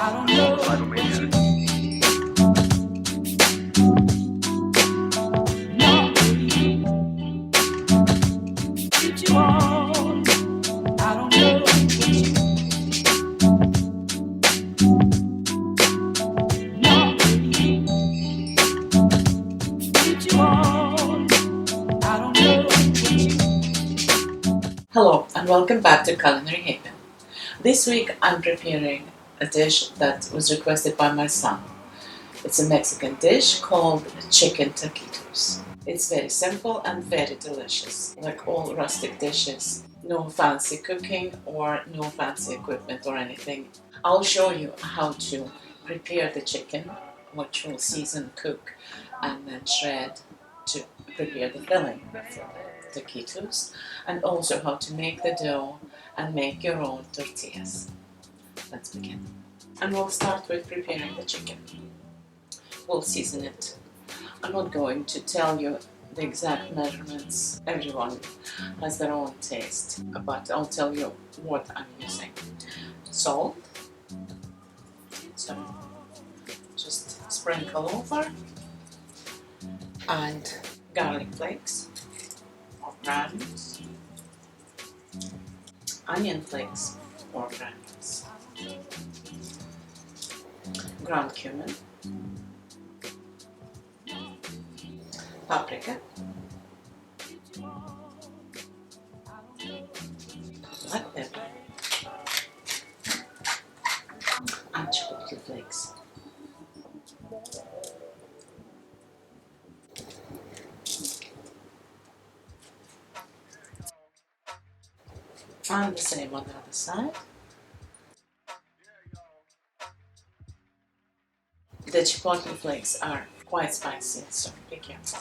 Hello and welcome back to Culinary Haven. This week I'm preparing a dish that was requested by my son. It's a Mexican dish called chicken taquitos. It's very simple and very delicious, like all rustic dishes. No fancy cooking or no fancy equipment or anything. I'll show you how to prepare the chicken, which we'll season, cook, and then shred to prepare the filling for the taquitos, and also how to make the dough and make your own tortillas. Let's begin. And we'll start with preparing the chicken. We'll season it. I'm not going to tell you the exact measurements. Everyone has their own taste, but I'll tell you what I'm using. Salt, so just sprinkle over, and garlic flakes or granules, onion flakes or granules, ground cumin, paprika, black pepper, and chipotle flakes. And the same on the other side. The chipotle flakes are quite spicy, so be careful.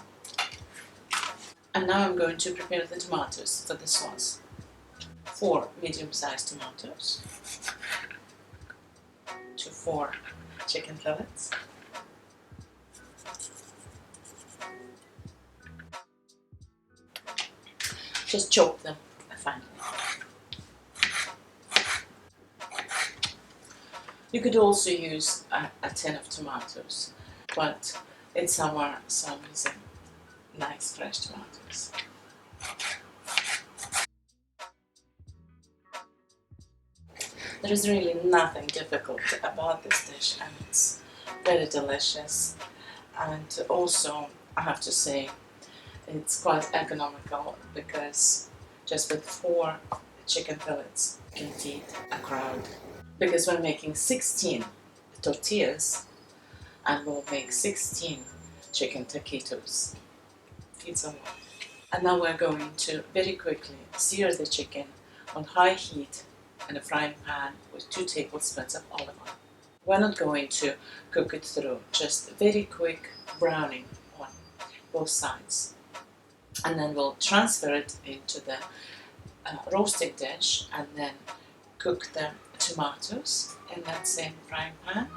And now I'm going to prepare the tomatoes for the sauce. 4 medium-sized tomatoes to 4 chicken fillets. Just chop them finely. You could also use a tin of tomatoes, but in summer, so I'm using nice fresh tomatoes. There is really nothing difficult about this dish, and it's very delicious. And also, I have to say, it's quite economical because just with 4 chicken fillets, you can feed a crowd. Because we're making 16 tortillas and we'll make 16 chicken taquitos. It's a lot. And now we're going to very quickly sear the chicken on high heat in a frying pan with 2 tablespoons of olive oil. We're not going to cook it through, just very quick browning on both sides. And then we'll transfer it into the roasting dish and then cook the tomatoes in that same frying pan,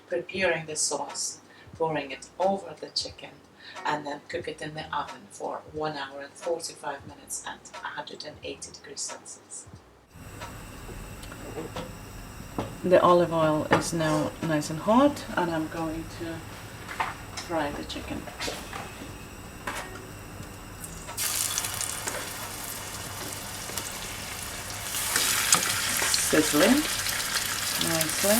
preparing the sauce, pouring it over the chicken, and then cook it in the oven for 1 hour and 45 minutes at 180 degrees Celsius. The olive oil is now nice and hot, and I'm going to fry the chicken. Sizzling nicely.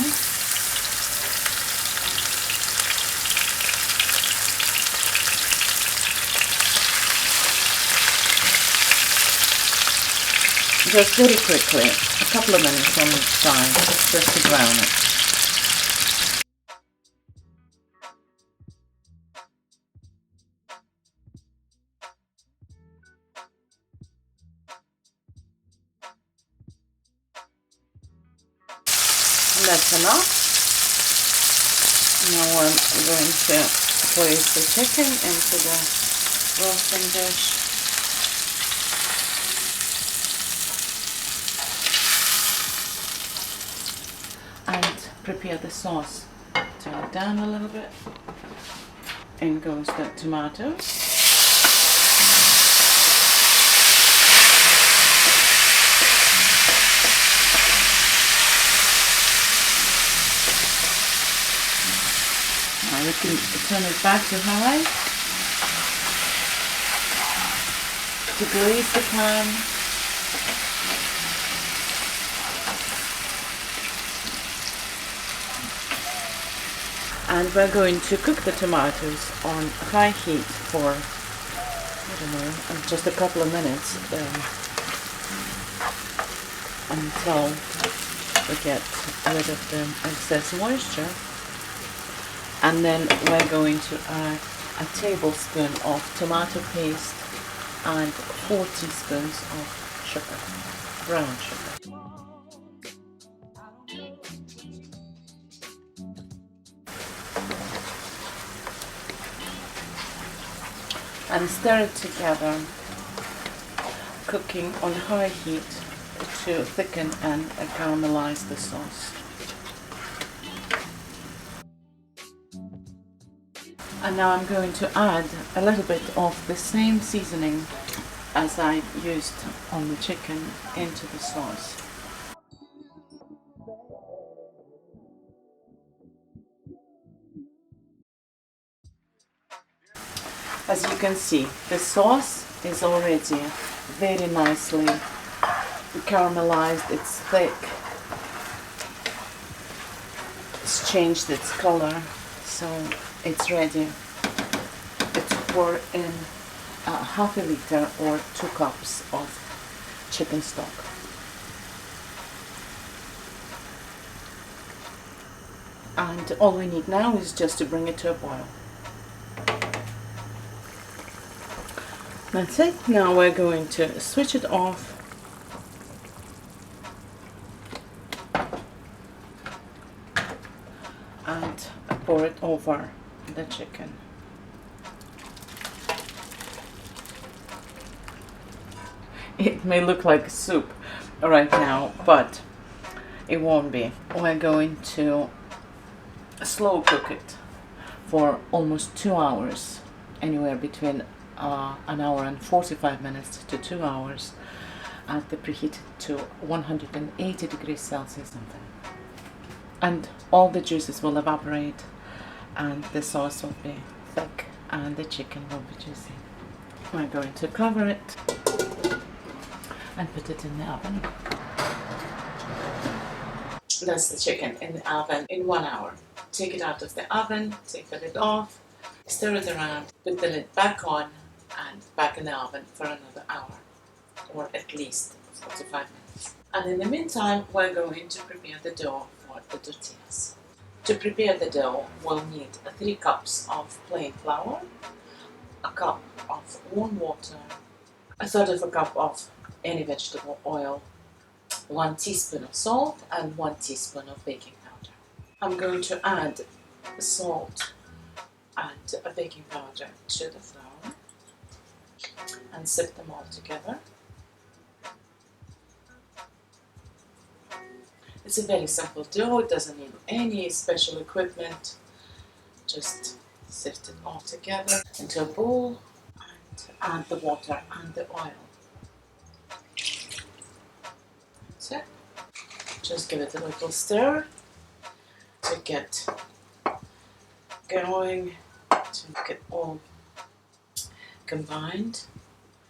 Just very quickly, a couple of minutes on each side, just to brown it. That's enough. Now I'm going to place the chicken into the roasting dish. And prepare the sauce. Turn it down a little bit. In goes the tomatoes. Now we can turn it back to high to glaze the pan. And we're going to cook the tomatoes on high heat for, I don't know, just a couple of minutes until we get rid of the excess moisture. And then we're going to add a tablespoon of tomato paste and 4 teaspoons of sugar, brown sugar. And stir it together, cooking on high heat to thicken and caramelize the sauce. And now I'm going to add a little bit of the same seasoning as I used on the chicken into the sauce. As you can see, the sauce is already very nicely caramelized. It's thick. It's changed its color, so it's ready to pour in half a liter or 2 cups of chicken stock. And all we need now is just to bring it to a boil. That's it. Now we're going to switch it off and pour it over the chicken. It may look like soup right now, but it won't be. We're going to slow cook it for almost 2 hours, anywhere between 1 hour and 45 minutes to 2 hours at the preheated to 180 degrees Celsius. And all the juices will evaporate and the sauce will be thick and the chicken will be juicy. We're going to cover it and put it in the oven. That's the chicken in the oven in 1 hour. Take it out of the oven, take the lid off, stir it around, put the lid back on and back in the oven for another hour, or at least 45 minutes. And in the meantime, we're going to prepare the dough for the tortillas. To prepare the dough, we'll need 3 cups of plain flour, a cup of warm water, a third of a cup of any vegetable oil, 1 teaspoon of salt and 1 teaspoon of baking powder. I'm going to add salt and a baking powder to the flour and sift them all together. It's a very simple dough, it doesn't need any special equipment. Just sift it all together into a bowl and add the water and the oil. That's it. Just give it a little stir to get going, to make it all combined.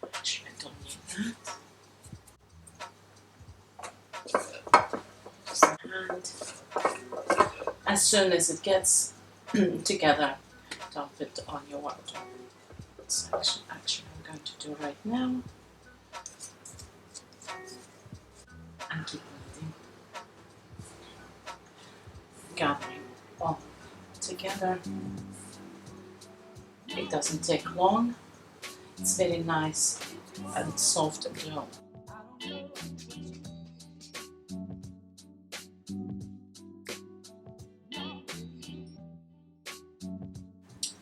Actually, I don't need that. And as soon as it gets together, dump it on your water. That's actually I'm going to do right now. And keep kneading, gathering all together. It doesn't take long. It's very nice and soft dough.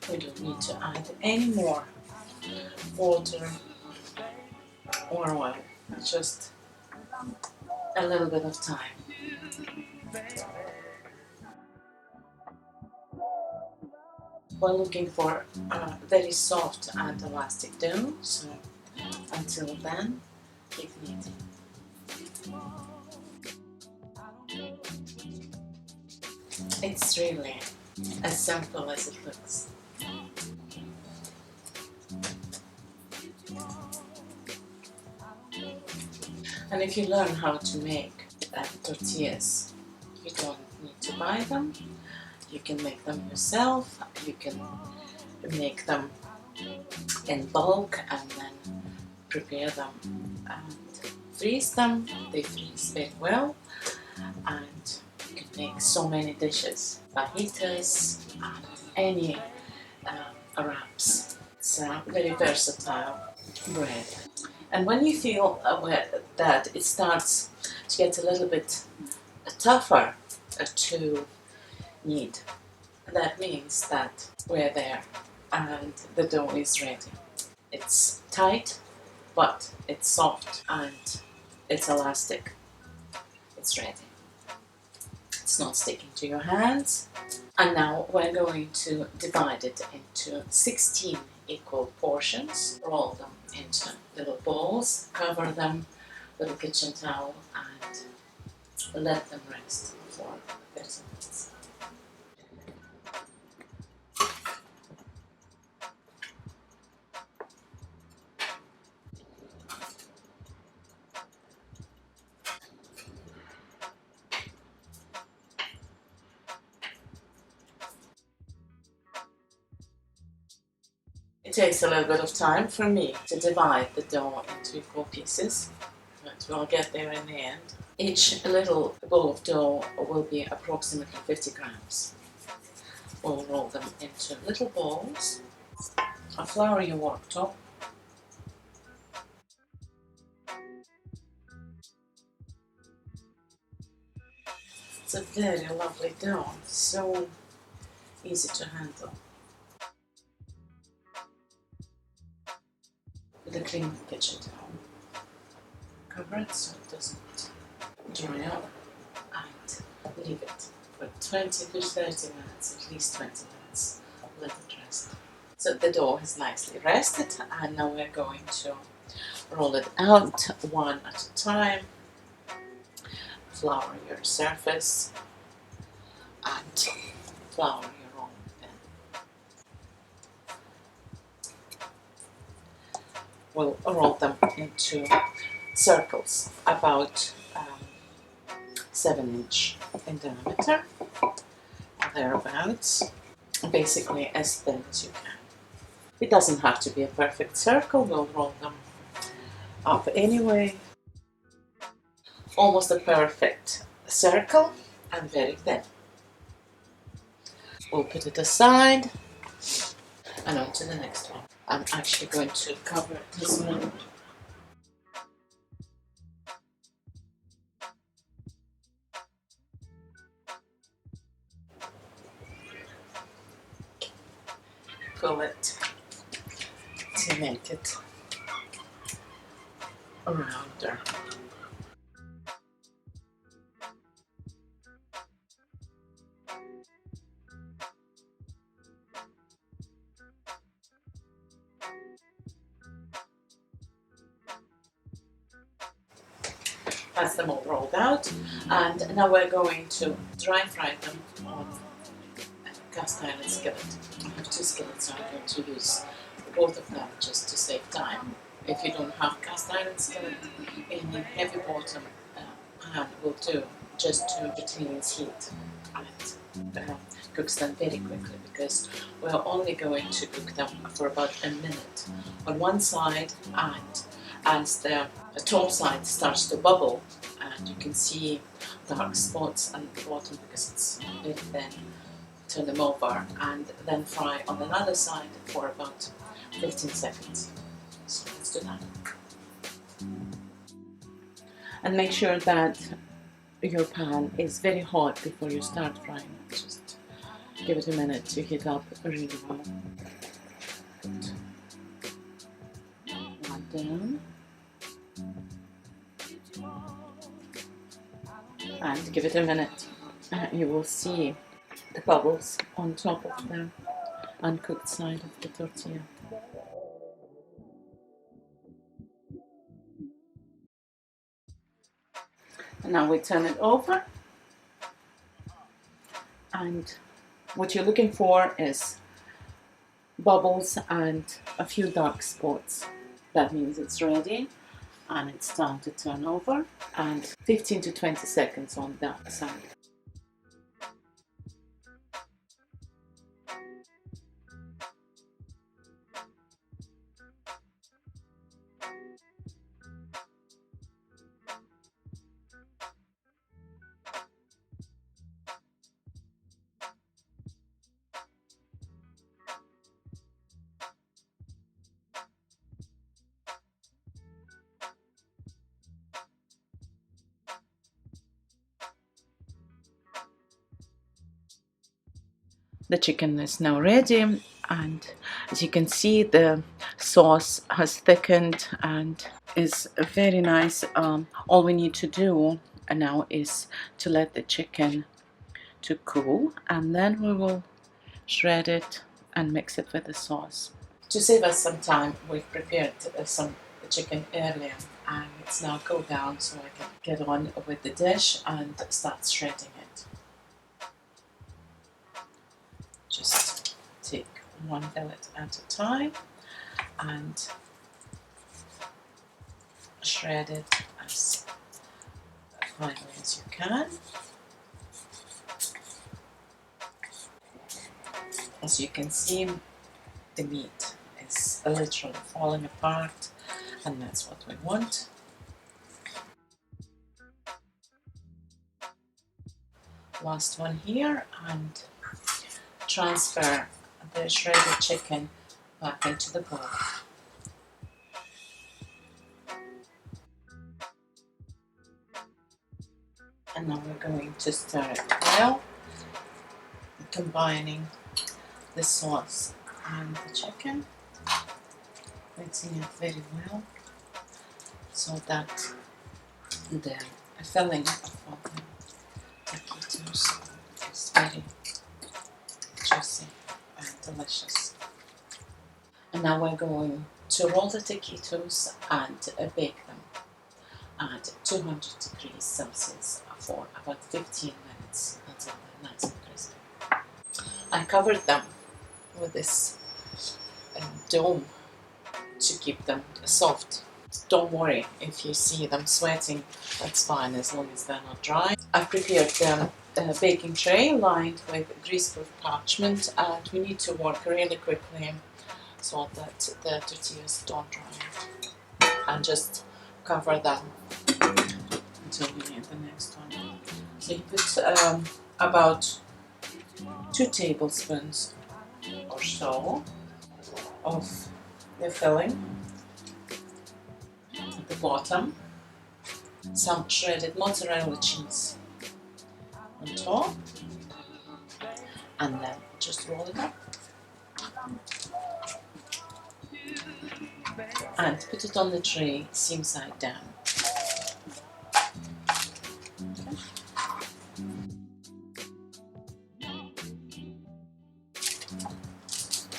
We don't need to add any more water or oil, just a little bit of time. We're looking for a very soft and elastic dough, so until then, keep kneading. It's really as simple as it looks. And if you learn how to make tortillas, you don't need to buy them. You can make them yourself. You can make them in bulk and then prepare them and freeze them. They freeze very well, and you can make so many dishes, fajitas, any wraps. It's a very versatile bread. And when you feel that it starts to get a little bit tougher to knead, that means that we're there and the dough is ready. It's tight, but it's soft and it's elastic. It's ready. It's not sticking to your hands. And now we're going to divide it into 16 equal portions. Roll them into little balls, cover them with a kitchen towel and let them rest for 30 minutes. It takes a little bit of time for me to divide the dough into equal pieces, but we'll get there in the end. Each little bowl of dough will be approximately 50 grams. We'll roll them into little balls. Flour your worktop. It's a very lovely dough, so easy to handle. With a clean kitchen towel. Cover it so it doesn't dry up and leave it for 20 to 30 minutes, at least 20 minutes. Let it rest. So the dough has nicely rested, and now we're going to roll it out one at a time. Flour your surface and flour your own pan. We'll roll them into circles about 7-inch in diameter, thereabouts, basically as thin as you can. It doesn't have to be a perfect circle, we'll roll them up anyway. Almost a perfect circle and very thin. We'll put it aside and on to the next one. I'm actually going to cover this one. Pull it to make it rounder. That's them all rolled out, and now we're going to dry fry them on a cast iron skillet. I have 2 skillets, so I'm going to use both of them just to save time. If you don't have cast iron skillet, any heavy bottom pan will do, just to retain its heat and cooks them very quickly, because we're only going to cook them for about a minute on one side, and as the top side starts to bubble and you can see dark spots on the bottom because it's very thin, turn them over and then fry on another side for about 15 seconds. So let's do that. And make sure that your pan is very hot before you start frying. Just give it a minute to heat up really well. Put one down. And give it a minute. You will see the bubbles on top of the uncooked side of the tortilla. And now we turn it over and What you're looking for is bubbles and a few dark spots. That means it's ready and it's time to turn over, and 15 to 20 seconds on that side. The chicken is now ready, and as you can see, the sauce has thickened and is very nice. All we need to do now is to let the chicken to cool, and then we will shred it and mix it with the sauce. To save us some time, we've prepared some chicken earlier, and it's now cooled down, so I can get on with the dish and start shredding it. Just take one fillet at a time and shred it as finely as you can. As you can see, the meat is literally falling apart, and that's what we want. Last one here, and transfer the shredded chicken back into the bowl. And now we're going to stir it well, combining the sauce and the chicken, mixing it very well so that the filling of the taquitos is very juicy and delicious. And now we're going to roll the taquitos and bake them at 200 degrees Celsius for about 15 minutes until they're nice and crispy. I covered them with this dome to keep them soft. Don't worry if you see them sweating, that's fine as long as they're not dry. I've prepared the baking tray lined with greaseproof parchment, and we need to work really quickly so that the tortillas don't dry, and just cover them until we need the next one. So you put about 2 tablespoons or so of the filling at the bottom, some shredded mozzarella cheese on top, and then just roll it up and put it on the tray seam side down.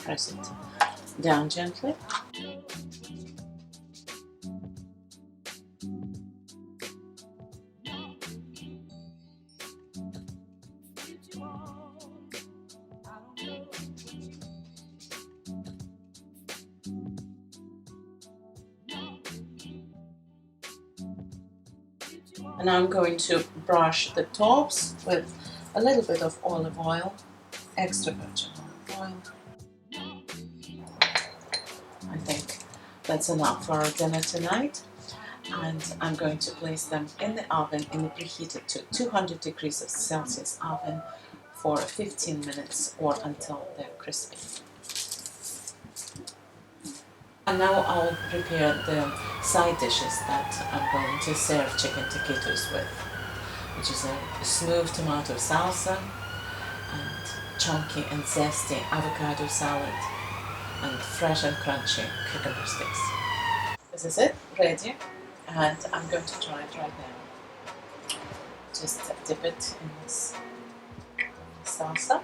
Press it down gently. And I'm going to brush the tops with a little bit of olive oil, extra virgin olive oil. I think that's enough for our dinner tonight. And I'm going to place them in the oven, in the preheated to 200 degrees Celsius oven for 15 minutes or until they're crispy. And now I'll prepare the side dishes that I'm going to serve chicken taquitos with, which is a smooth tomato salsa and chunky and zesty avocado salad and fresh and crunchy cucumber sticks. This is it, ready, and I'm going to try it right now. Just dip it in this salsa.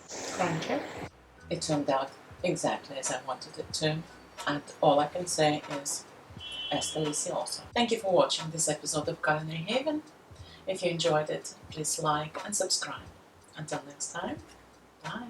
Crunchy. It turned out exactly as I wanted it to, and all I can say is es delicioso. Thank you for watching this episode of Culinary Haven. If you enjoyed it, please like and subscribe. Until next time, bye.